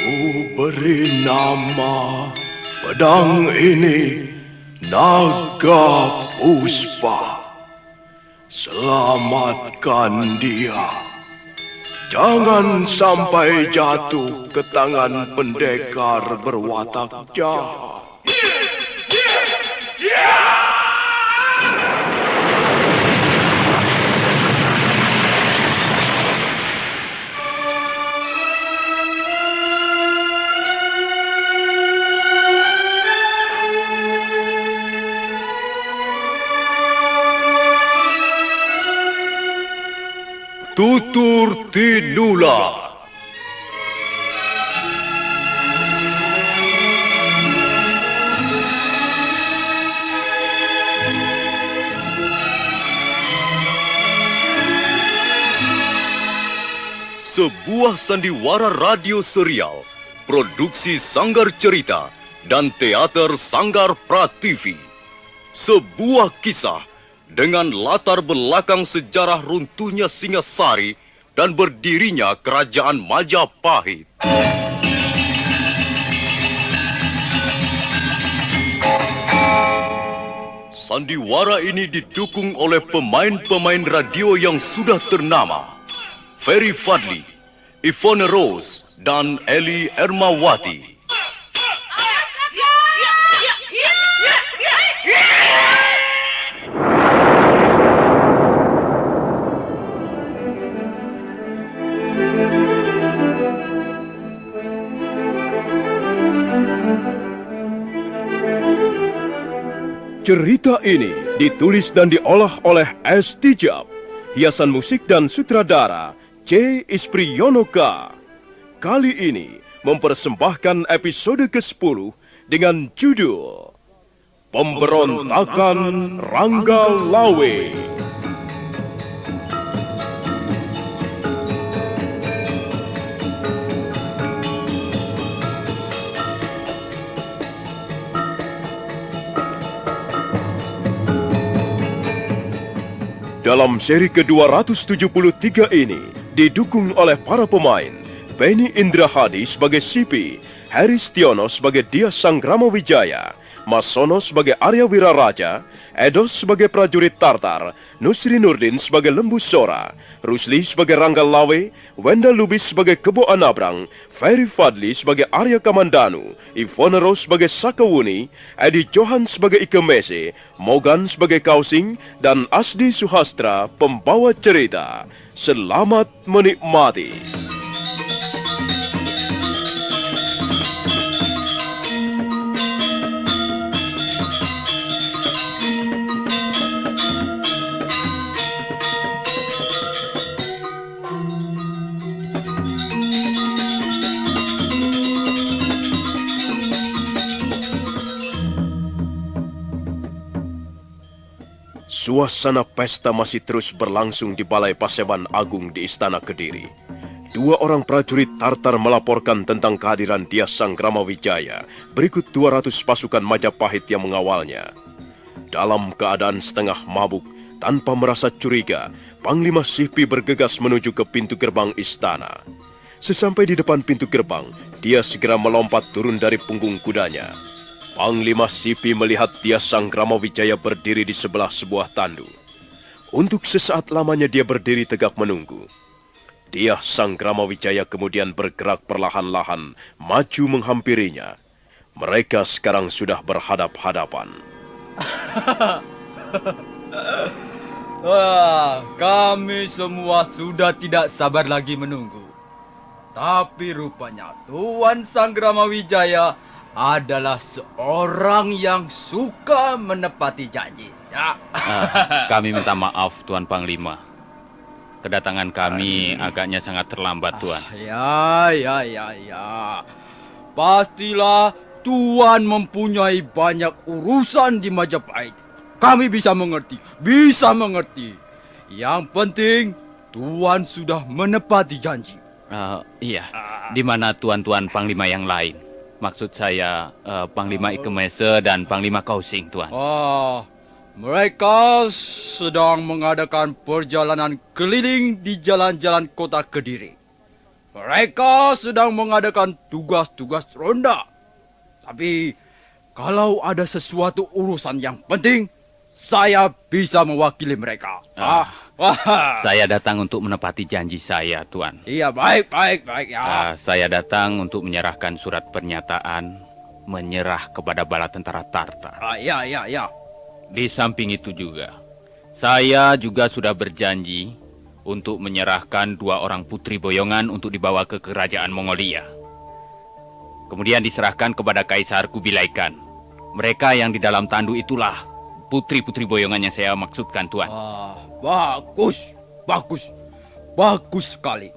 Beri nama pedang ini Naga Puspa. Selamatkan dia. Jangan sampai jatuh ke tangan pendekar berwatak jahat. Tutur Tinula. Sebuah sandiwara radio serial, produksi Sanggar Cerita dan Teater Sanggar Prativi. Sebuah kisah dengan latar belakang sejarah runtuhnya Singasari dan berdirinya Kerajaan Majapahit. Sandiwara ini didukung oleh pemain-pemain radio yang sudah ternama. Ferry Fadli, Ivone Rose, dan Eli Ermawati. Cerita ini ditulis dan diolah oleh S. Tijab, hiasan musik dan sutradara C. Ispriyonoka. Kali ini mempersembahkan episode ke-10 dengan judul Pemberontakan Rangga Lawe. Dalam seri ke-273 ini, didukung oleh para pemain, Benny Indrahadi sebagai Sipi, Heri Stiono sebagai Dia Sanggrama Wijaya, Mas Sono sebagai Arya Wiraraja, Edos sebagai prajurit Tartar, Nusri Nurdin sebagai Lembu Sora, Rusli sebagai Rangga Lawe, Wenda Lubis sebagai Kebo Anabrang, Ferry Fadli sebagai Arya Kamandanu, Ivone Rose sebagai Sakawuni, Edi Johan sebagai Ike Mese, Mogan sebagai Kausing, dan Asdi Suhastra pembawa cerita. Selamat menikmati. Suasana pesta masih terus berlangsung di Balai Paseban Agung di Istana Kediri. Dua orang prajurit Tartar melaporkan tentang kehadiran Dia Sanggrama Wijaya berikut 200 pasukan Majapahit yang mengawalnya. Dalam keadaan setengah mabuk, tanpa merasa curiga, Panglima Sipi bergegas menuju ke pintu gerbang istana. Sesampai di depan pintu gerbang, dia segera melompat turun dari punggung kudanya. Panglima Sipi melihat Dia Sanggrama Wijaya berdiri di sebelah sebuah tandu. Untuk sesaat lamanya dia berdiri tegak menunggu. Dia Sanggrama Wijaya kemudian bergerak perlahan-lahan maju menghampirinya. Mereka sekarang sudah berhadap-hadapan. Kami semua sudah tidak sabar lagi menunggu. Tapi rupanya Tuan Sanggrama Wijaya adalah seorang yang suka menepati janji. Kami minta maaf, Tuan Panglima. Kedatangan kami agaknya sangat terlambat, Tuan. Ya. Pastilah Tuan mempunyai banyak urusan di Majapahit. Kami bisa mengerti. Yang penting, Tuan sudah menepati janji. Iya, di mana tuan-tuan Panglima yang lain? Maksud saya Panglima Ike Mese dan Panglima Kausing, Tuan. Mereka sedang mengadakan perjalanan keliling di jalan-jalan kota Kediri. Mereka sedang mengadakan tugas-tugas ronda. Tapi kalau ada sesuatu urusan yang penting, saya bisa mewakili mereka. Saya datang untuk menepati janji saya, Tuan. Iya, baik ya. Saya datang untuk menyerahkan surat pernyataan menyerah kepada bala tentara Tartar. Ya. Di samping itu juga, saya juga sudah berjanji untuk menyerahkan 2 orang putri boyongan untuk dibawa ke kerajaan Mongolia. Kemudian diserahkan kepada Kaisar Kubilai Khan. Mereka yang di dalam tandu itulah putri-putri boyongan yang saya maksudkan, Tuan. Bagus sekali.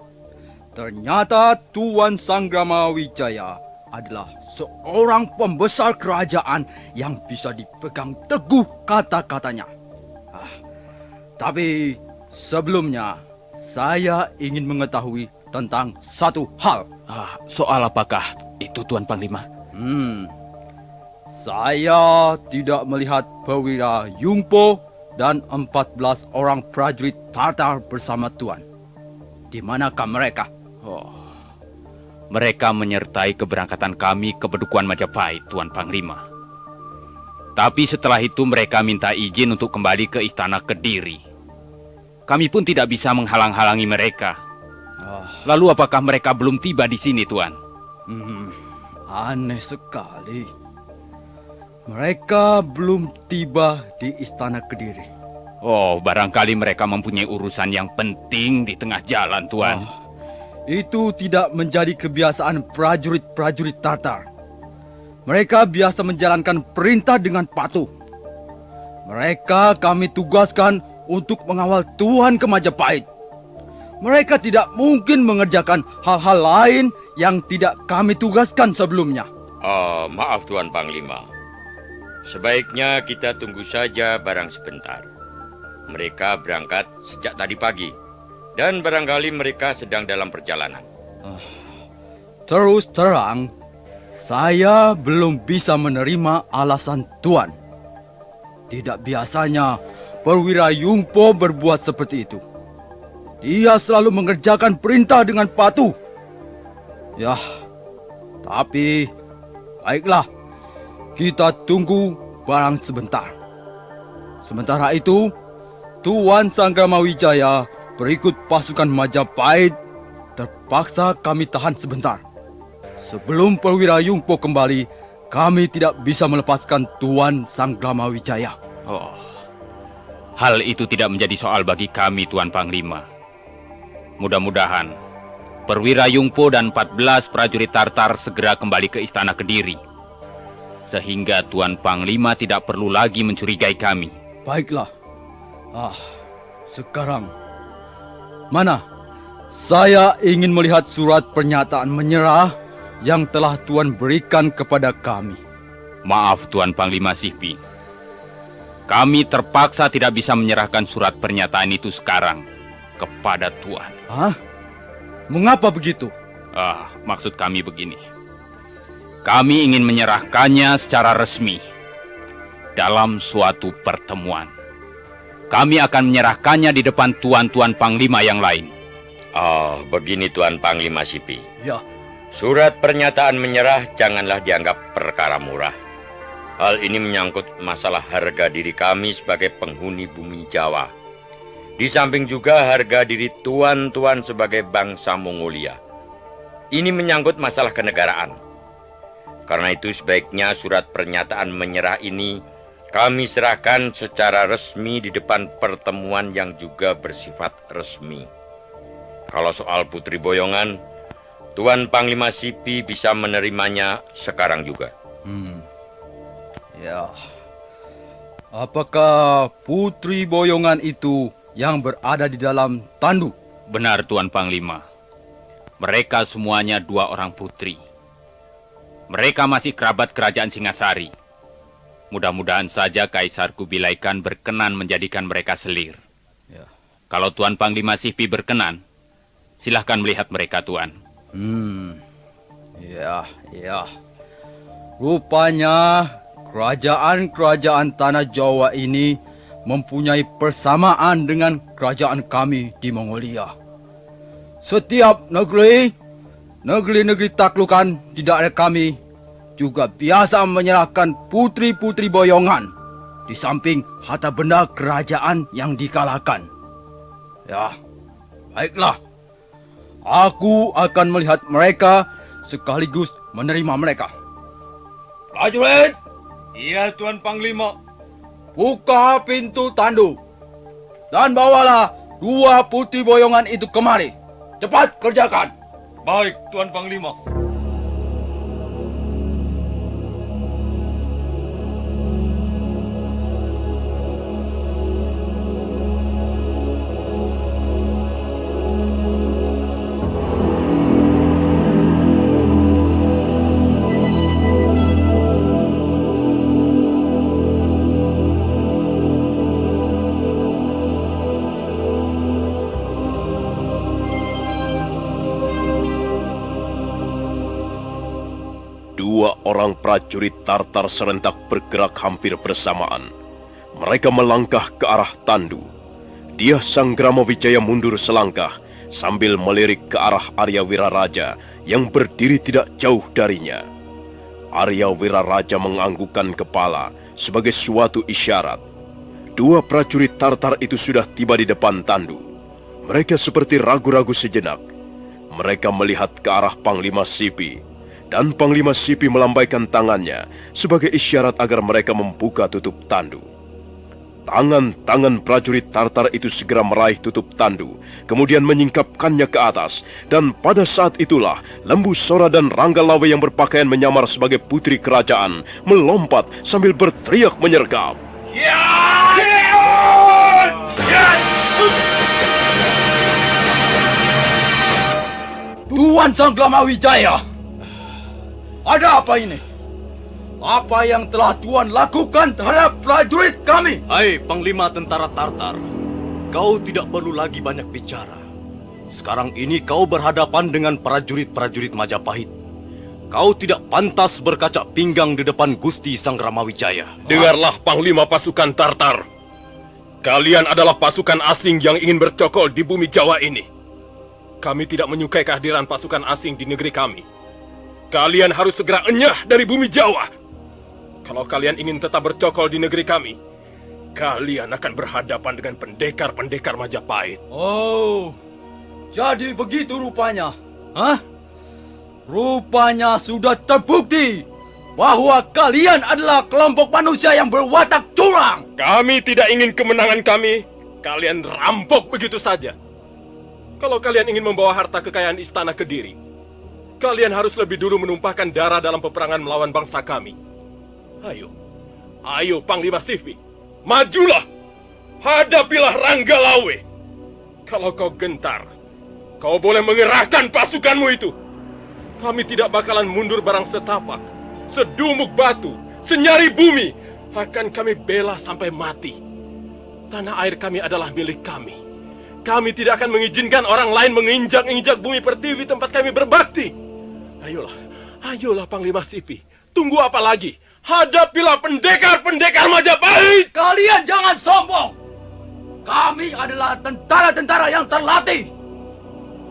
Ternyata Tuan Sanggrama Wijaya adalah seorang pembesar kerajaan yang bisa dipegang teguh kata-katanya. Tapi sebelumnya, saya ingin mengetahui tentang satu hal. Soal apakah itu, Tuan Panglima? Saya tidak melihat perwira Yungpo dan 14 orang prajurit Tartar bersama Tuan. Di manakah mereka? Mereka menyertai keberangkatan kami ke Bedukuan Majapahit, Tuan Panglima. Tapi setelah itu mereka minta izin untuk kembali ke Istana Kediri. Kami pun tidak bisa menghalang-halangi mereka. Lalu apakah mereka belum tiba di sini, Tuan? Aneh sekali. Mereka belum tiba di Istana Kediri. Barangkali mereka mempunyai urusan yang penting di tengah jalan, Tuan. Itu tidak menjadi kebiasaan prajurit-prajurit Tartar. Mereka biasa menjalankan perintah dengan patuh. Mereka kami tugaskan untuk mengawal Tuan ke Majapahit. Mereka tidak mungkin mengerjakan hal-hal lain yang tidak kami tugaskan sebelumnya. Maaf Tuan Panglima. Sebaiknya kita tunggu saja barang sebentar. Mereka berangkat sejak tadi pagi. Dan barangkali mereka sedang dalam perjalanan. Terus terang, saya belum bisa menerima alasan Tuan. Tidak biasanya perwira Yungpo berbuat seperti itu. Dia selalu mengerjakan perintah dengan patuh. Ya, tapi baiklah. Kita tunggu barang sebentar. Sementara itu, Tuan Sanggrama Wijaya berikut pasukan Majapahit terpaksa kami tahan sebentar. Sebelum perwira Yungpo kembali, kami tidak bisa melepaskan Tuan Sanggrama Wijaya. Hal itu tidak menjadi soal bagi kami, Tuan Panglima. Mudah-mudahan perwira Yungpo dan 14 prajurit Tartar segera kembali ke Istana Kediri, sehingga Tuan Panglima tidak perlu lagi mencurigai kami. Baiklah. Sekarang mana? Saya ingin melihat surat pernyataan menyerah yang telah Tuan berikan kepada kami. Maaf Tuan Panglima Sihpi. Kami terpaksa tidak bisa menyerahkan surat pernyataan itu sekarang kepada Tuan. Mengapa begitu? Maksud kami begini. Kami ingin menyerahkannya secara resmi dalam suatu pertemuan. Kami akan menyerahkannya di depan tuan-tuan Panglima yang lain. Begini Tuan Panglima Sipi. Ya. Surat pernyataan menyerah janganlah dianggap perkara murah. Hal ini menyangkut masalah harga diri kami sebagai penghuni bumi Jawa. Di samping juga harga diri tuan-tuan sebagai bangsa Mongolia. Ini menyangkut masalah kenegaraan. Karena itu sebaiknya surat pernyataan menyerah ini kami serahkan secara resmi di depan pertemuan yang juga bersifat resmi. Kalau soal putri boyongan, Tuan Panglima Sipi bisa menerimanya sekarang juga. Ya. Apakah putri boyongan itu yang berada di dalam tandu? Benar Tuan Panglima. Mereka semuanya 2 orang putri. Mereka masih kerabat kerajaan Singasari. Mudah-mudahan saja Kaisar Kubilai Khan berkenan menjadikan mereka selir. Ya. Kalau Tuan Panglima Sihpi berkenan, silahkan melihat mereka, Tuan. Ya. Rupanya kerajaan-kerajaan tanah Jawa ini mempunyai persamaan dengan kerajaan kami di Mongolia. Setiap negeri negeri-negeri taklukan di daerah kami juga biasa menyerahkan putri-putri boyongan di samping harta benda kerajaan yang dikalahkan. Ya, baiklah. Aku akan melihat mereka sekaligus menerima mereka. Prajurit, Iya, Tuan Panglima. buka pintu tandu dan bawalah 2 putri boyongan itu kemari. Cepat kerjakan. Baik, Tuan Panglima. Dua orang prajurit Tartar serentak bergerak hampir bersamaan. Mereka melangkah ke arah tandu. Dia Sang Gramawijaya mundur selangkah sambil melirik ke arah Arya Wiraraja yang berdiri tidak jauh darinya. Arya Wiraraja menganggukkan kepala sebagai suatu isyarat. 2 prajurit Tartar itu sudah tiba di depan tandu. Mereka seperti ragu-ragu sejenak. Mereka melihat ke arah Panglima Sipi, dan Panglima Sipi melambaikan tangannya sebagai isyarat agar mereka membuka tutup tandu. Tangan-tangan prajurit Tartar itu segera meraih tutup tandu, kemudian menyingkapkannya ke atas, dan pada saat itulah Lembu Sora dan Ranggalawe yang berpakaian menyamar sebagai putri kerajaan melompat sambil berteriak menyergap. Tuan Sang Gramawijaya, ada apa ini? Apa yang telah Tuan lakukan terhadap prajurit kami? Hai Panglima Tentara Tartar, kau tidak perlu lagi banyak bicara. Sekarang ini kau berhadapan dengan prajurit-prajurit Majapahit. Kau tidak pantas berkacak pinggang di depan Gusti Sang Gramawijaya. Dengarlah Panglima pasukan Tartar. Kalian adalah pasukan asing yang ingin bercokol di bumi Jawa ini. Kami tidak menyukai kehadiran pasukan asing di negeri kami. Kalian harus segera enyah dari bumi Jawa. Kalau kalian ingin tetap bercokol di negeri kami, kalian akan berhadapan dengan pendekar-pendekar Majapahit. Oh, jadi begitu rupanya. Hah? Rupanya sudah terbukti bahwa kalian adalah kelompok manusia yang berwatak curang. Kami tidak ingin kemenangan kami, kalian rampok begitu saja. Kalau kalian ingin membawa harta kekayaan istana Kediri, kalian harus lebih dulu menumpahkan darah dalam peperangan melawan bangsa kami. Ayo Panglima Sipi, majulah, hadapilah Ranggalawe. Kalau kau gentar, kau boleh mengerahkan pasukanmu itu. Kami tidak bakalan mundur barang setapak, sedumuk batu, senyari bumi. Akan kami bela sampai mati. Tanah air kami adalah milik kami. Kami tidak akan mengizinkan orang lain menginjak-injak bumi pertiwi tempat kami berbakti. Ayolah Panglima Sipi. Tunggu apa lagi? Hadapilah pendekar-pendekar Majapahit. Kalian jangan sombong. Kami adalah tentara-tentara yang terlatih.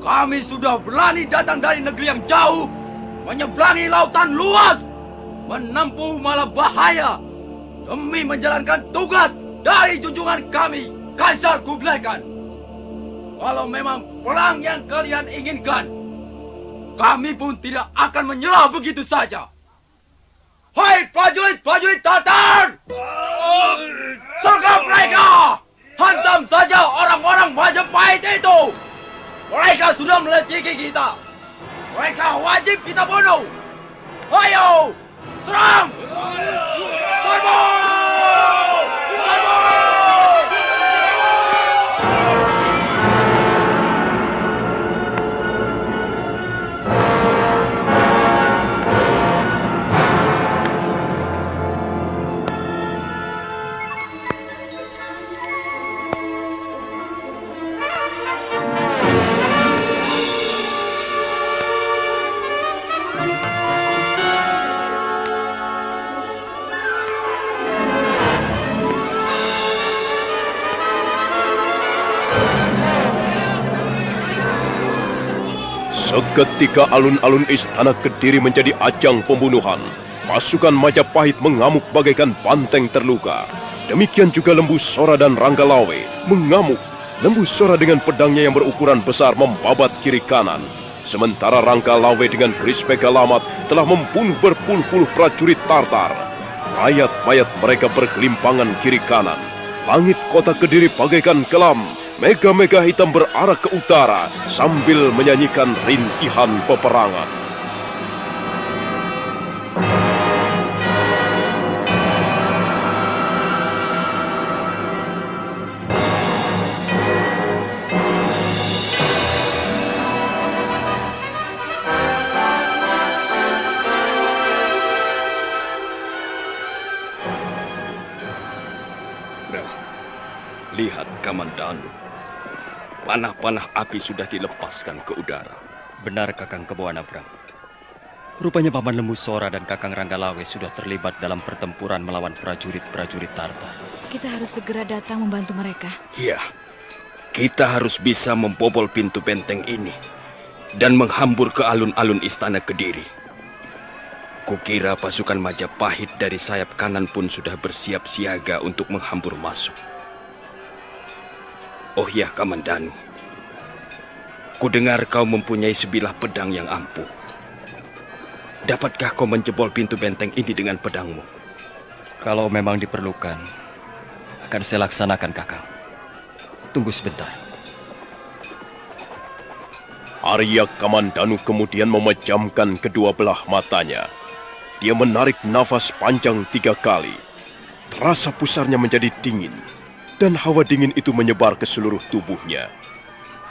Kami sudah berani datang dari negeri yang jauh, menyeberangi lautan luas, menempuh malah bahaya, demi menjalankan tugas dari junjungan kami, Kaisar Kublai Khan. Kalau memang perang yang kalian inginkan, kami pun tidak akan menyerah begitu saja. Hai prajurit-prajurit Tatar! Sergap mereka! Hantam saja orang-orang Majapahit itu! Mereka sudah melecehkan kita. Mereka wajib kita bunuh. Ayo, serang! Serbu! Serbu! Seketika alun-alun istana Kediri menjadi ajang pembunuhan. Pasukan Majapahit mengamuk bagaikan banteng terluka. Demikian juga Lembu Sora dan Ranggalawe mengamuk. Lembu Sora dengan pedangnya yang berukuran besar membabat kiri kanan. Sementara Ranggalawe dengan keris Megalamat telah membunuh berpuluh-puluh prajurit Tartar. Mayat-mayat mereka berkelimpangan kiri kanan. Langit kota Kediri bagaikan kelam. Mega-mega hitam berarah ke utara sambil menyanyikan rintihan peperangan. Lihat, Kamandanu. Panah-panah api sudah dilepaskan ke udara. Benar, Kakang Kebo Anabrang. Rupanya Paman Lembu Sora dan Kakang Ranggalawe sudah terlibat dalam pertempuran melawan prajurit-prajurit Tartar. Kita harus segera datang membantu mereka. Iya, kita harus bisa membobol pintu benteng ini dan menghambur ke alun-alun istana Kediri. Kukira pasukan Majapahit dari sayap kanan pun sudah bersiap siaga untuk menghambur masuk. Oh ya, Kamandanu. Kudengar kau mempunyai sebilah pedang yang ampuh. Dapatkah kau menjebol pintu benteng ini dengan pedangmu? Kalau memang diperlukan, akan saya laksanakan, Kakang. Tunggu sebentar. Arya Kamandanu kemudian memejamkan kedua belah matanya. Dia menarik nafas panjang 3 kali. Terasa pusarnya menjadi dingin. Dan hawa dingin itu menyebar ke seluruh tubuhnya.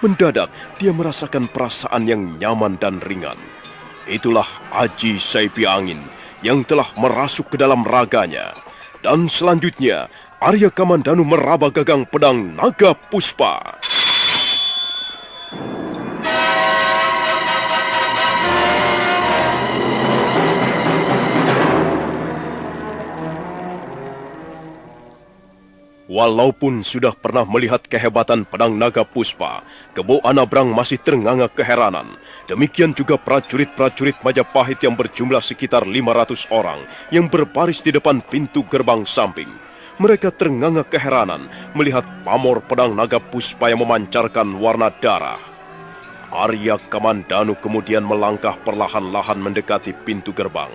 Mendadak, dia merasakan perasaan yang nyaman dan ringan. Itulah Aji Saipi Angin yang telah merasuk ke dalam raganya. Dan selanjutnya, Arya Kamandanu meraba gagang pedang Naga Puspa. Walaupun sudah pernah melihat kehebatan pedang Naga Puspa, Kebo Anabrang masih ternganga keheranan. Demikian juga prajurit-prajurit Majapahit yang berjumlah sekitar 500 orang yang berbaris di depan pintu gerbang samping. Mereka ternganga keheranan melihat pamor pedang Naga Puspa yang memancarkan warna darah. Arya Kamandanu kemudian melangkah perlahan-lahan mendekati pintu gerbang.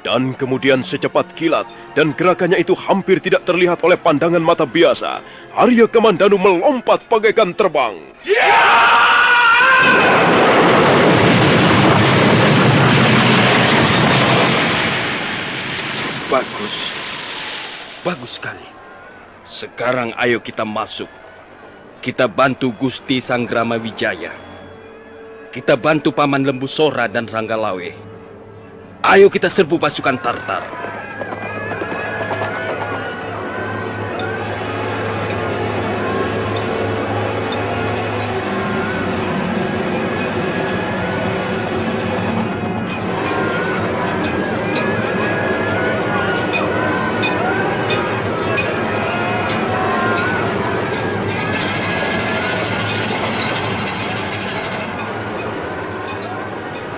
Dan kemudian secepat kilat dan gerakannya itu hampir tidak terlihat oleh pandangan mata biasa. Arya Kamandanu melompat bagaikan terbang. Bagus. Bagus sekali. Sekarang ayo kita masuk. Kita bantu Gusti Sanggrama Wijaya. Kita bantu Paman Lembu Sora dan Ranggalawe. Ayo kita serbu pasukan Tartar.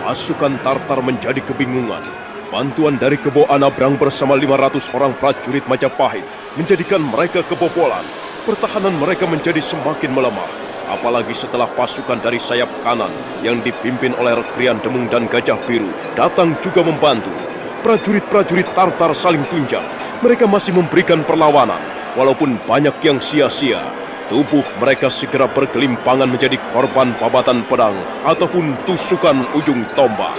Pasukan Tartar menjadi kebingungan. Bantuan dari Kebo Anabrang bersama 500 orang prajurit Majapahit menjadikan mereka kebobolan. Pertahanan mereka menjadi semakin melemah. Apalagi setelah pasukan dari sayap kanan yang dipimpin oleh Rekrian Demung dan Gajah Biru datang juga membantu. Prajurit-prajurit Tartar saling tunjang. Mereka masih memberikan perlawanan, walaupun banyak yang sia-sia. Tubuh mereka segera bergelimpangan menjadi korban babatan pedang ataupun tusukan ujung tombak.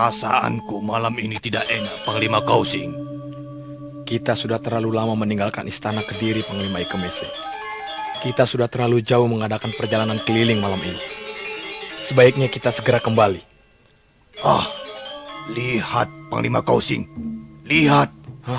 Perasaanku malam ini tidak enak, Panglima Kausing. Kita sudah terlalu lama meninggalkan istana Kediri, Panglima Ikemese. Kita sudah terlalu jauh mengadakan perjalanan keliling malam ini. Sebaiknya kita segera kembali. Lihat, Panglima Kausing. Lihat.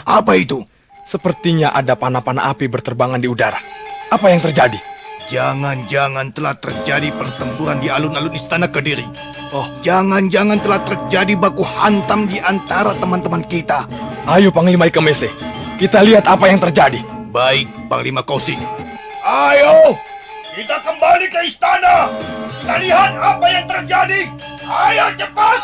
Apa itu? Sepertinya ada panah-panah api berterbangan di udara. Apa yang terjadi? Jangan-jangan telah terjadi pertempuran di alun-alun istana Kediri. Oh, Jangan-jangan telah terjadi baku hantam di antara teman-teman kita. ayo Panglima Ikemese. Kita lihat apa yang terjadi. Baik, Panglima Kausing. Ayo, kita kembali ke istana. Kita lihat apa yang terjadi. Ayo cepat.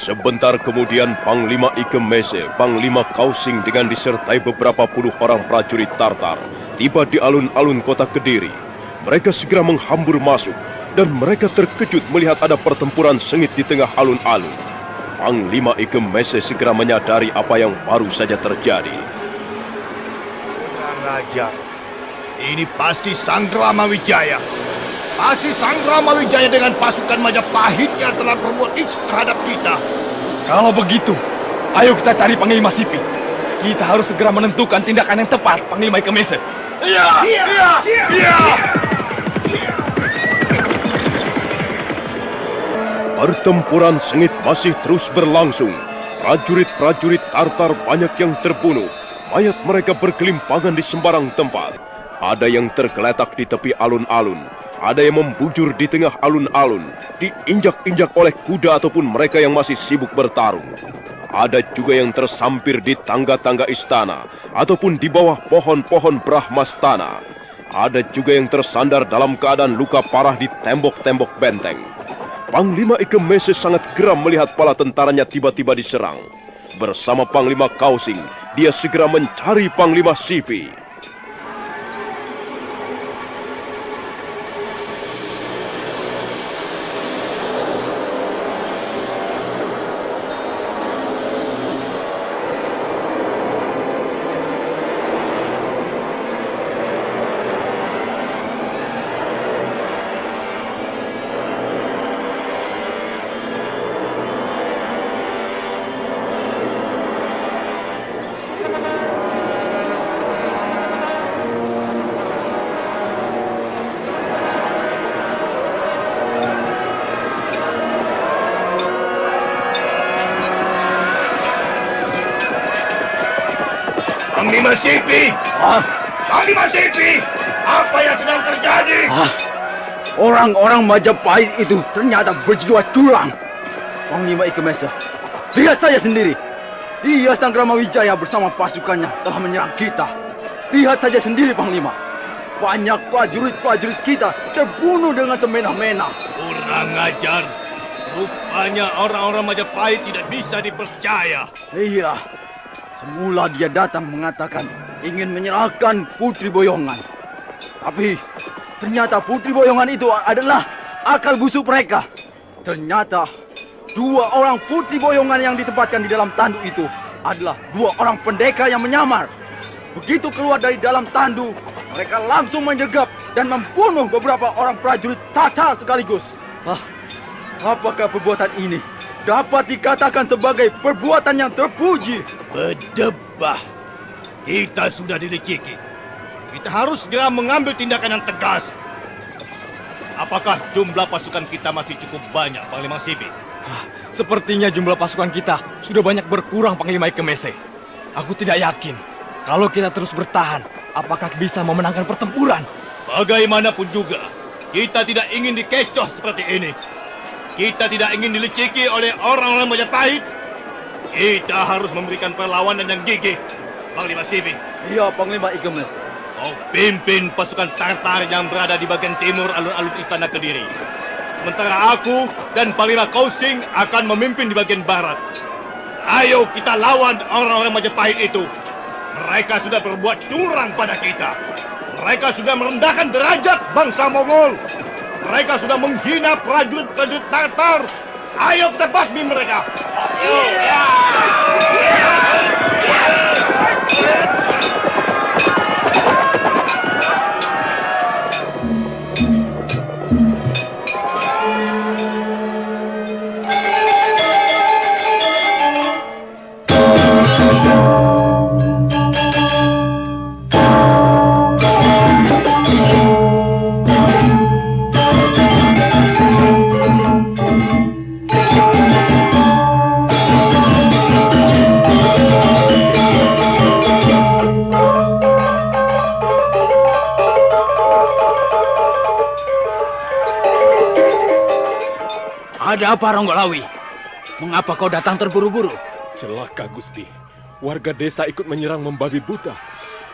Sebentar kemudian Panglima Ikemese, Panglima Kausing dengan disertai beberapa puluh orang prajurit Tartar tiba di alun-alun kota Kediri. Mereka segera menghambur masuk dan mereka terkejut melihat ada pertempuran sengit di tengah alun-alun. Panglima Ikemese segera menyadari apa yang baru saja terjadi. Kurang ajar. Ini pasti Sanggrama Wijaya. Pasti Sanggrama Wijaya dengan pasukan Majapahit yang telah berbuat itu terhadap kita. Kalau begitu, ayo kita cari Panglima Sipi. Kita harus segera menentukan tindakan yang tepat, Panglima Ikemese. Pertempuran sengit masih terus berlangsung. Prajurit-prajurit Tartar banyak yang terbunuh. Mayat mereka berkelimpangan di sembarang tempat. Ada yang tergeletak di tepi alun-alun. Ada yang membujur di tengah alun-alun, diinjak-injak oleh kuda ataupun mereka yang masih sibuk bertarung. Ada juga yang tersampir di tangga-tangga istana ataupun di bawah pohon-pohon Brahmastana. Ada juga yang tersandar dalam keadaan luka parah di tembok-tembok benteng. Panglima Ikemese sangat geram melihat pala tentaranya tiba-tiba diserang. Bersama Panglima Kausing, dia segera mencari Panglima Sipi. Panglima Sipi! Panglima Sipi! Apa yang sedang terjadi? Orang-orang Majapahit itu ternyata berjiwa curang. Panglima Ikemese, lihat saja sendiri. Dia Sanggrama Wijaya bersama pasukannya telah menyerang kita. Lihat saja sendiri, Panglima. Banyak prajurit-prajurit kita terbunuh dengan semena-mena. Kurang ajar. Rupanya orang-orang Majapahit tidak bisa dipercaya. Iya, semula dia datang mengatakan ingin menyerahkan Putri Boyongan. Tapi ternyata Putri Boyongan itu adalah akal busuk mereka. Ternyata dua orang Putri Boyongan yang ditempatkan di dalam tandu itu adalah dua orang pendekar yang menyamar. Begitu keluar dari dalam tandu, mereka langsung menyergap dan membunuh beberapa orang prajurit Tatar sekaligus. Apakah perbuatan ini dapat dikatakan sebagai perbuatan yang terpuji? Berdebah. Kita sudah dileceki. Kita harus segera mengambil tindakan yang tegas. Apakah jumlah pasukan kita masih cukup banyak, Panglima Sipi? Sepertinya jumlah pasukan kita sudah banyak berkurang, Panglima Ikemese. Aku tidak yakin kalau kita terus bertahan, apakah bisa memenangkan pertempuran. Bagaimanapun juga, kita tidak ingin dikecoh seperti ini. Kita tidak ingin dileceki oleh orang-orang Majapahit. Kita harus memberikan perlawanan yang gigih, Panglima Sipi. Iya, Panglima Ikemese. Kau pimpin pasukan Tartar yang berada di bagian timur alun-alun istana Kediri. Sementara aku dan Panglima Kausing akan memimpin di bagian barat. Ayo kita lawan orang-orang Majapahit itu. Mereka sudah berbuat curang pada kita. Mereka sudah merendahkan derajat bangsa Mongol. Mereka sudah menghina prajurit-prajurit Tatar. Ayo kita basmi mereka. Ada apa, Ronggolawi? Mengapa kau datang terburu-buru? Celaka, Gusti. Warga desa ikut menyerang membabi buta.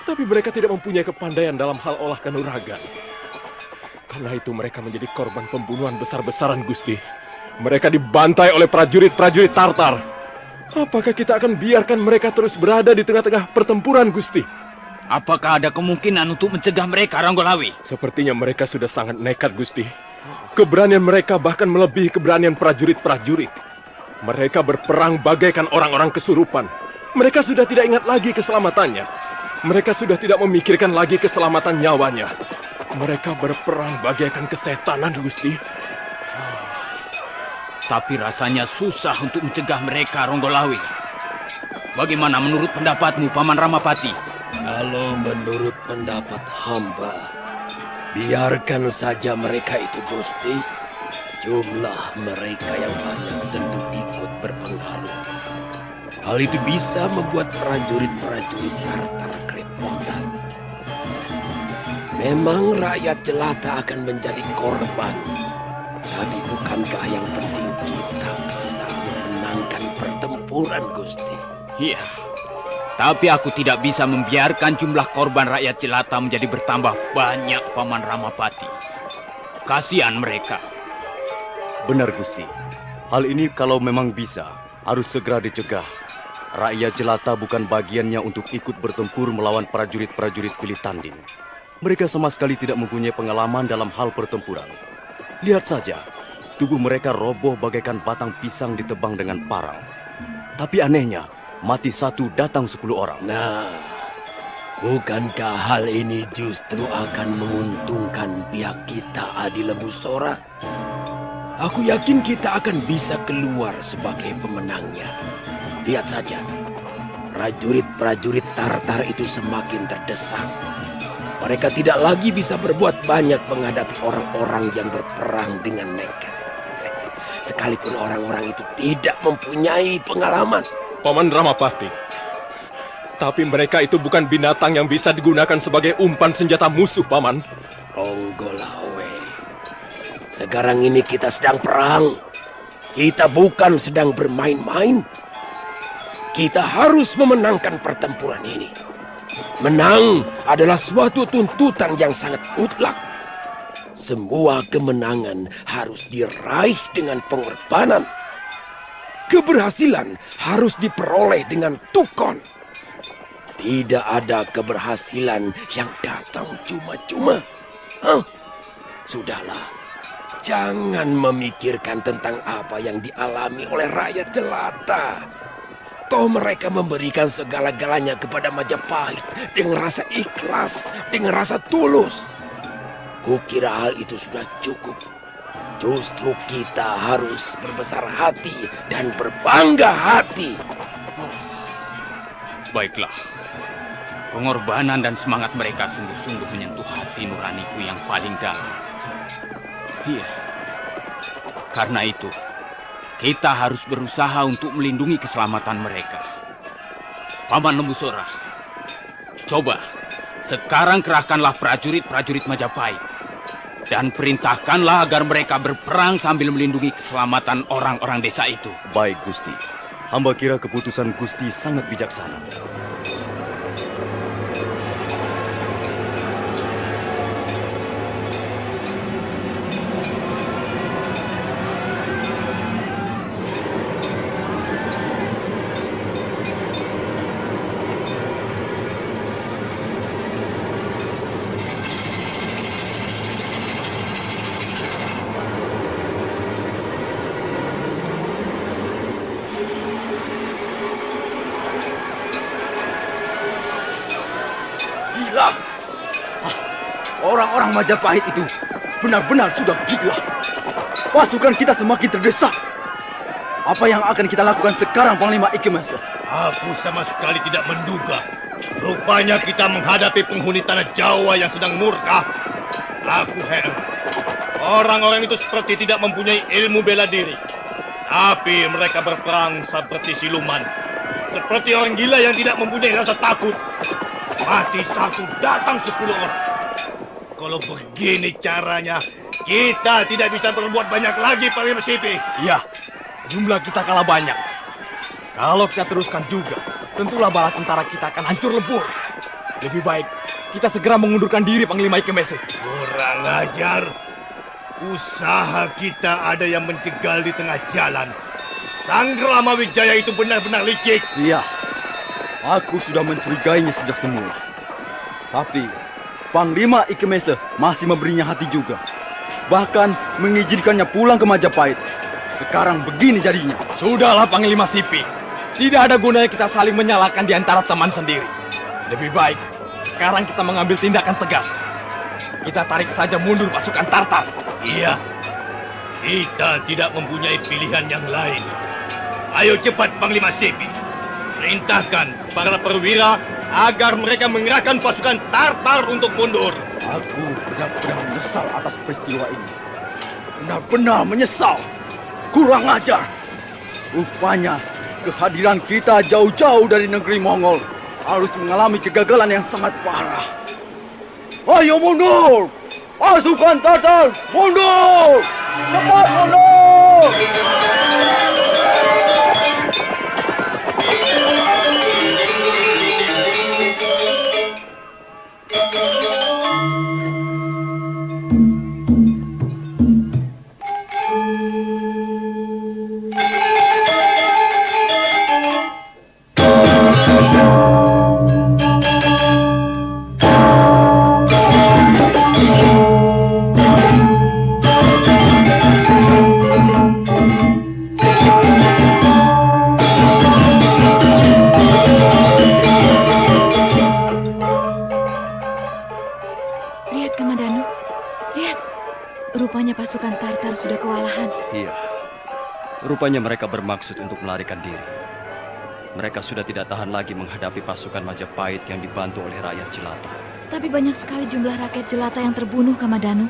Tapi mereka tidak mempunyai kepandaian dalam hal olah kanuragan. Karena itu mereka menjadi korban pembunuhan besar-besaran, Gusti. Mereka dibantai oleh prajurit-prajurit Tartar. Apakah kita akan biarkan mereka terus berada di tengah-tengah pertempuran, Gusti? Apakah ada kemungkinan untuk mencegah mereka, Ronggolawi? Sepertinya mereka sudah sangat nekat, Gusti. Keberanian mereka bahkan melebihi keberanian prajurit-prajurit. Mereka berperang bagaikan orang-orang kesurupan. Mereka sudah tidak ingat lagi keselamatannya. Mereka sudah tidak memikirkan lagi keselamatan nyawanya. Mereka berperang bagaikan kesetanan, Gusti. Tapi rasanya susah untuk mencegah mereka, Ronggolawi. Bagaimana menurut pendapatmu, Paman Ramapati? Kalau menurut pendapat hamba, biarkan saja mereka itu, Gusti. Jumlah mereka yang banyak tentu ikut berpengaruh. Hal itu bisa membuat prajurit-prajurit Tartar kerepotan. Memang rakyat jelata akan menjadi korban. Tapi bukankah yang penting kita bisa memenangkan pertempuran, Gusti? Iya. Tapi aku tidak bisa membiarkan jumlah korban rakyat jelata menjadi bertambah banyak, Paman Ramapati. Kasihan mereka. Benar, Gusti. Hal ini kalau memang bisa, harus segera dicegah. Rakyat jelata bukan bagiannya untuk ikut bertempur melawan prajurit-prajurit pilih tanding. Mereka sama sekali tidak mempunyai pengalaman dalam hal pertempuran. Lihat saja, tubuh mereka roboh bagaikan batang pisang ditebang dengan parang. Tapi anehnya, mati satu datang 10 orang. Nah, bukankah hal ini justru akan menguntungkan pihak kita, Adi Lembusora? Aku yakin kita akan bisa keluar sebagai pemenangnya. Lihat saja, prajurit-prajurit Tartar itu semakin terdesak. Mereka tidak lagi bisa berbuat banyak menghadapi orang-orang yang berperang dengan nekat. Sekalipun orang-orang itu tidak mempunyai pengalaman. Paman Ramapati. Tapi mereka itu bukan binatang yang bisa digunakan sebagai umpan senjata musuh, Paman. Ronggolawe, sekarang ini kita sedang perang. Kita bukan sedang bermain-main. Kita harus memenangkan pertempuran ini. Menang adalah suatu tuntutan yang sangat mutlak. Semua kemenangan harus diraih dengan pengorbanan. Keberhasilan harus diperoleh dengan tukon. Tidak ada keberhasilan yang datang cuma-cuma. Sudahlah, jangan memikirkan tentang apa yang dialami oleh rakyat jelata. Toh mereka memberikan segala-galanya kepada Majapahit dengan rasa ikhlas, dengan rasa tulus. Kukira hal itu sudah cukup. Justru kita harus berbesar hati dan berbangga hati. Baiklah. Pengorbanan dan semangat mereka sungguh-sungguh menyentuh hati nuraniku yang paling dalam. Iya. Karena itu, kita harus berusaha untuk melindungi keselamatan mereka. Paman Lembusora, coba sekarang kerahkanlah prajurit-prajurit Majapahit dan perintahkanlah agar mereka berperang sambil melindungi keselamatan orang-orang desa itu. Baik, Gusti. Hamba kira keputusan Gusti sangat bijaksana. gila. Orang-orang Majapahit itu benar-benar sudah gila. Pasukan kita semakin terdesak. Apa yang akan kita lakukan sekarang, Panglima Ikemese? Aku sama sekali tidak menduga. Rupanya kita menghadapi penghuni tanah Jawa yang sedang murka. Aku heran. Orang-orang itu seperti tidak mempunyai ilmu bela diri. Tapi mereka berperang seperti siluman. Seperti orang gila yang tidak mempunyai rasa takut. Mati satu, datang 10 orang. Kalau begini caranya, kita tidak bisa berbuat banyak lagi, Panglima Sipi. Iya, jumlah kita kalah banyak. Kalau kita teruskan juga, tentulah bala tentara kita akan hancur lebur. Lebih baik kita segera mengundurkan diri, Panglima Ikemese. Kurang ajar. Usaha kita ada yang mencegal di tengah jalan. Sanggrama Wijaya itu benar-benar licik. Iya, aku sudah mencurigainya sejak semula. Tapi Panglima Ikemese masih memberinya hati juga. Bahkan mengizinkannya pulang ke Majapahit. Sekarang begini jadinya. Sudahlah, Panglima Sipi. Tidak ada gunanya kita saling menyalahkan di antara teman sendiri. Lebih baik sekarang kita mengambil tindakan tegas. Kita tarik saja mundur pasukan Tartar. Iya, kita tidak mempunyai pilihan yang lain. Ayo cepat, Panglima Sipi. Perintahkan para perwira agar mereka mengerahkan pasukan Tartar untuk mundur. Aku benar-benar menyesal atas peristiwa ini. Benar-benar menyesal. Kurang ajar. Rupanya kehadiran kita jauh-jauh dari negeri Mongol harus mengalami kegagalan yang sangat parah. Ayo mundur! Pasukan Tartar, mundur! Cepat mundur! Lihat, Kamandanu. Lihat. Rupanya pasukan Tartar sudah kewalahan. Iya, rupanya mereka bermaksud untuk melarikan diri. Mereka sudah tidak tahan lagi menghadapi pasukan Majapahit yang dibantu oleh rakyat jelata. Tapi banyak sekali jumlah rakyat jelata yang terbunuh, Kamandanu.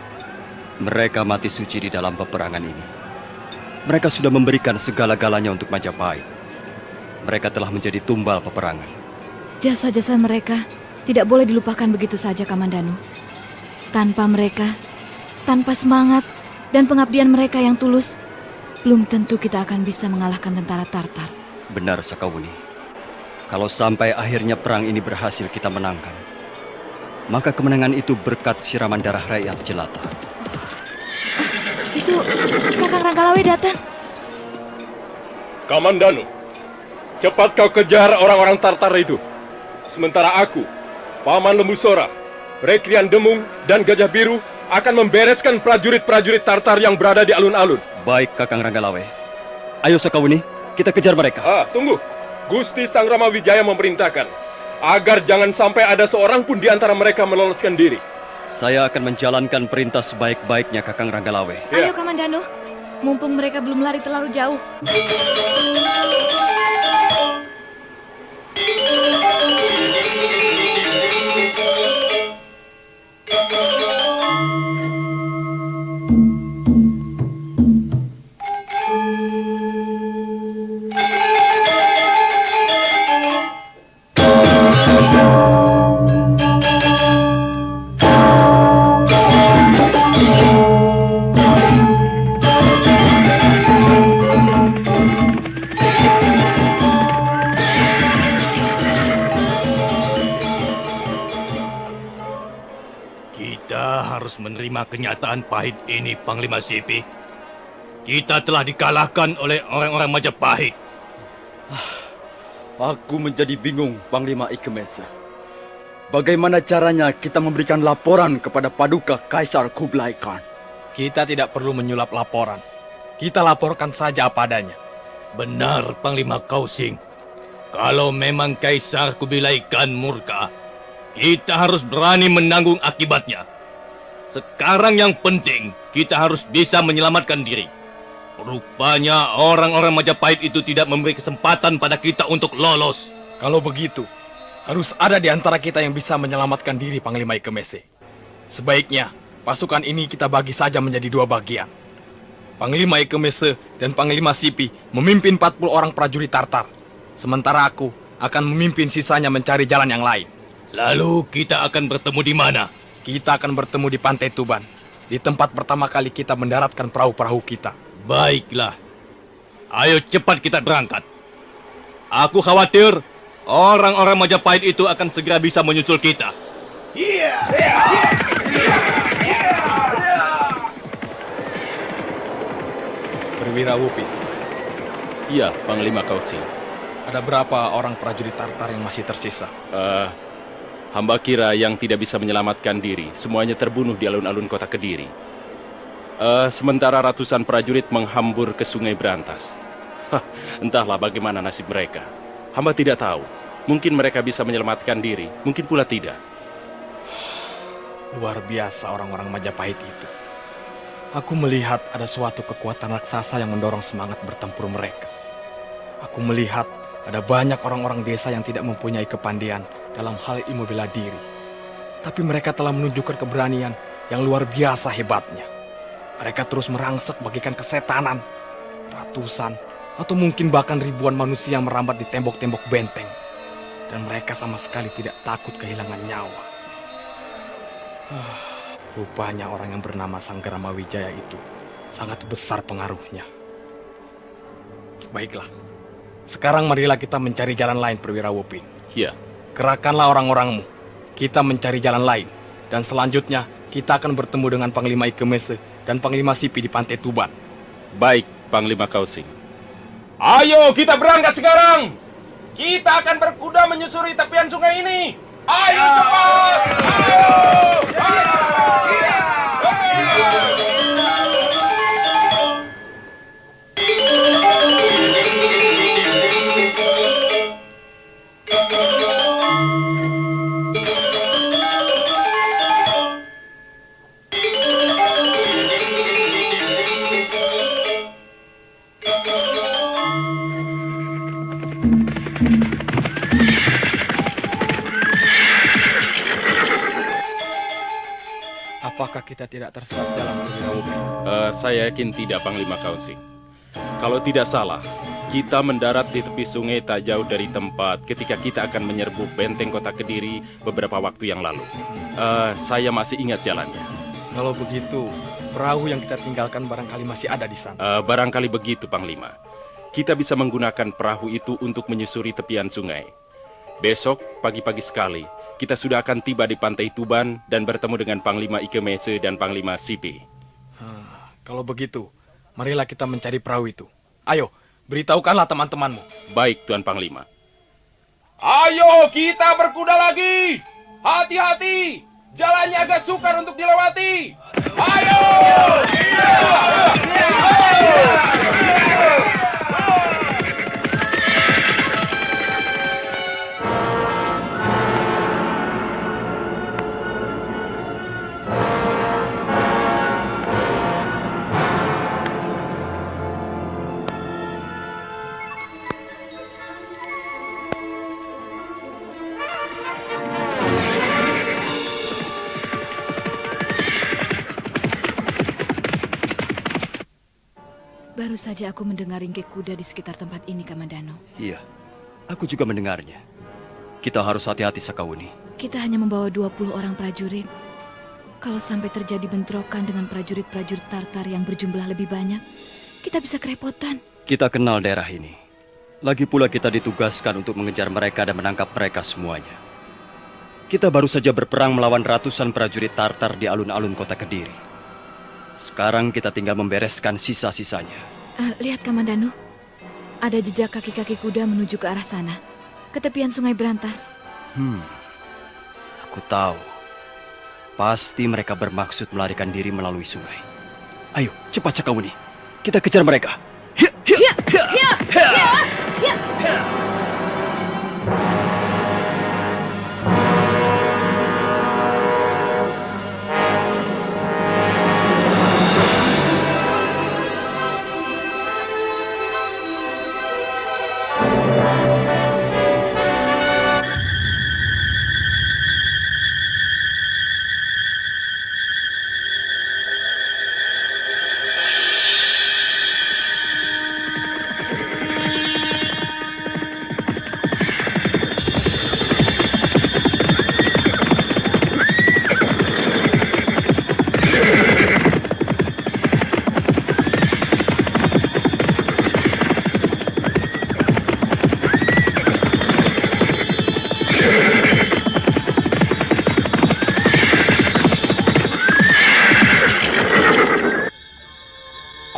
Mereka mati suci di dalam peperangan ini. Mereka sudah memberikan segala-galanya untuk Majapahit. Mereka telah menjadi tumbal peperangan. Jasa-jasa mereka tidak boleh dilupakan begitu saja, Kamandanu. Tanpa mereka, tanpa semangat dan pengabdian mereka yang tulus, belum tentu kita akan bisa mengalahkan tentara Tartar. Benar, Sakawuni. Kalau sampai akhirnya perang ini berhasil kita menangkan, maka kemenangan itu berkat siraman darah rakyat jelata. Itu Kakang Ranggalawe datang. Kamandanu, cepat kau kejar orang-orang Tartar itu. Sementara aku, Paman Lembu Sora, Rekrian Demung, dan Gajah Biru akan membereskan prajurit-prajurit Tartar yang berada di alun-alun. Baik, Kakang Ranggalawe. Ayo, Sakawuni, kita kejar mereka. Tunggu. Gusti Sang Rama Wijaya memerintahkan agar jangan sampai ada seorang pun di antara mereka meloloskan diri. Saya akan menjalankan perintah sebaik-baiknya, Kakang Ranggalawe. Ayo, Kamandanu. Mumpung mereka belum lari terlalu jauh. Harus menerima kenyataan pahit ini, Panglima Sipi. Kita telah dikalahkan oleh orang-orang Majapahit. Aku menjadi bingung, Panglima Ikemese. Bagaimana caranya kita memberikan laporan kepada Paduka Kaisar Kublai Khan? Kita tidak perlu menyulap laporan. Kita laporkan saja apa adanya. Benar, Panglima Kausing. Kalau memang Kaisar Kubilai Khan murka, Kita harus berani menanggung akibatnya. Sekarang yang penting, kita harus bisa menyelamatkan diri. Rupanya orang-orang Majapahit itu tidak memberi kesempatan pada kita untuk lolos. Kalau begitu, harus ada di antara kita yang bisa menyelamatkan diri, Panglima Ikemese. Sebaiknya, pasukan ini kita bagi saja menjadi 2 bagian. Panglima Ikemese dan Panglima Sipi memimpin 40 orang prajurit Tartar. Sementara aku akan memimpin sisanya mencari jalan yang lain. Lalu kita akan bertemu di mana? Kita akan bertemu di Pantai Tuban, di tempat pertama kali kita mendaratkan perahu-perahu kita. Baiklah. Ayo cepat kita berangkat. Aku khawatir orang-orang Majapahit itu akan segera bisa menyusul kita. Perwira Wupi, Iya, Panglima Kausi. ada berapa orang prajurit Tartar yang masih tersisa? Hamba kira yang tidak bisa menyelamatkan diri, semuanya terbunuh di alun-alun kota Kediri. Sementara ratusan prajurit menghambur ke Sungai Berantas. Entahlah bagaimana nasib mereka. Hamba tidak tahu. Mungkin mereka bisa menyelamatkan diri, mungkin pula tidak. Luar biasa orang-orang Majapahit itu. Aku melihat ada suatu kekuatan raksasa yang mendorong semangat bertempur mereka. Aku melihat ada banyak orang-orang desa yang tidak mempunyai kepandaian dalam hal ilmu bela diri. Tapi mereka telah menunjukkan keberanian yang luar biasa hebatnya. Mereka terus merangsek bagikan kesetanan. Ratusan atau mungkin bahkan ribuan manusia yang merambat di tembok-tembok benteng. Dan mereka sama sekali tidak takut kehilangan nyawa. Rupanya orang yang bernama Sanggrama Wijaya itu sangat besar pengaruhnya. Baiklah, sekarang marilah kita mencari jalan lain, Perwira Wupi. Iya. Kerahkanlah orang-orangmu. Kita mencari jalan lain. Dan selanjutnya, kita akan bertemu dengan Panglima Ikemese dan Panglima Sipi di Pantai Tuban. Baik, Panglima Kausi. Ayo kita berangkat sekarang. Kita akan berkuda menyusuri tepian sungai ini. Ayo cepat. Apakah kita tidak tersesat jalan, Perwira Wupi? Saya yakin tidak, Panglima Kausi. Kalau tidak salah, kita mendarat di tepi sungai tak jauh dari tempat ketika kita akan menyerbu benteng kota Kediri beberapa waktu yang lalu. Saya masih ingat jalannya. Kalau begitu, perahu yang kita tinggalkan barangkali masih ada di sana. Barangkali begitu, Panglima. Kita bisa menggunakan perahu itu untuk menyusuri tepian sungai. Besok, pagi-pagi sekali, kita sudah akan tiba di Pantai Tuban dan bertemu dengan Panglima Ikemese dan Panglima Sipi. Kalau begitu, marilah kita mencari perahu itu. Ayo, beritahukanlah teman-temanmu. Baik, Tuan Panglima. Ayo kita berkuda lagi. Hati-hati. Jalannya agak sukar untuk dilewati. Ayo. Baru saja aku mendengar ringkik kuda di sekitar tempat ini, Kamandano. Iya, aku juga mendengarnya. Kita harus hati-hati, Sakauni. Kita hanya membawa 20 orang prajurit. Kalau sampai terjadi bentrokan dengan prajurit-prajurit Tartar yang berjumlah lebih banyak, kita bisa kerepotan. Kita kenal daerah ini. Lagi pula kita ditugaskan untuk mengejar mereka dan menangkap mereka semuanya. Kita baru saja berperang melawan ratusan prajurit Tartar di alun-alun kota Kediri. Sekarang kita tinggal membereskan sisa-sisanya. Lihat, Kamandano. Ada jejak kaki-kaki kuda menuju ke arah sana. Ke tepian Sungai Berantas. Aku tahu. Pasti mereka bermaksud melarikan diri melalui sungai. Ayo, cepat Sakauni. Kita kejar mereka.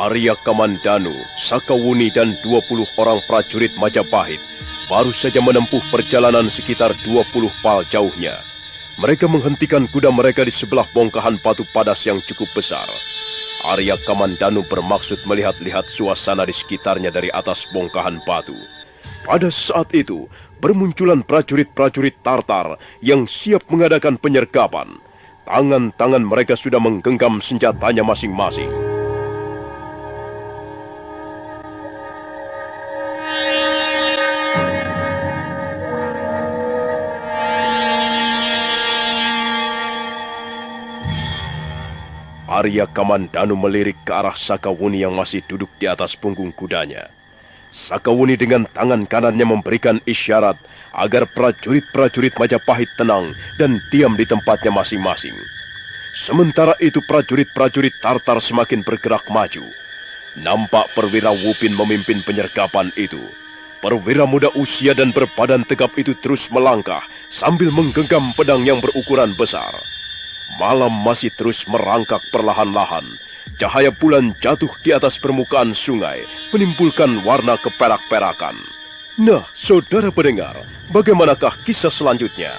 Arya Kamandanu, Sakawuni dan 20 orang prajurit Majapahit baru saja menempuh perjalanan sekitar 20 pal jauhnya. Mereka menghentikan kuda mereka di sebelah bongkahan batu padas yang cukup besar. Arya Kamandanu bermaksud melihat-lihat suasana di sekitarnya dari atas bongkahan batu. Pada saat itu, bermunculan prajurit-prajurit Tartar yang siap mengadakan penyergapan. Tangan-tangan mereka sudah menggenggam senjatanya masing-masing. Arya Kamandanu melirik ke arah Sakawuni yang masih duduk di atas punggung kudanya. Sakawuni dengan tangan kanannya memberikan isyarat agar prajurit-prajurit Majapahit tenang dan diam di tempatnya masing-masing. Sementara itu prajurit-prajurit Tartar semakin bergerak maju. Nampak perwira Wupin memimpin penyergapan itu. Perwira muda usia dan berbadan tegap itu terus melangkah sambil menggenggam pedang yang berukuran besar. Malam masih terus merangkak perlahan-lahan. Cahaya bulan jatuh di atas permukaan sungai, menimbulkan warna keperak-perakan. Nah, saudara pendengar, bagaimanakah kisah selanjutnya?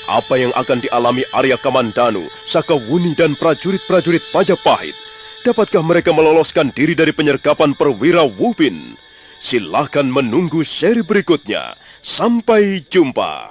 Apa yang akan dialami Arya Kamandanu, Sakawuni dan prajurit-prajurit Majapahit? Dapatkah mereka meloloskan diri dari penyergapan perwira Wupin? Silakan menunggu seri berikutnya. Sampai jumpa.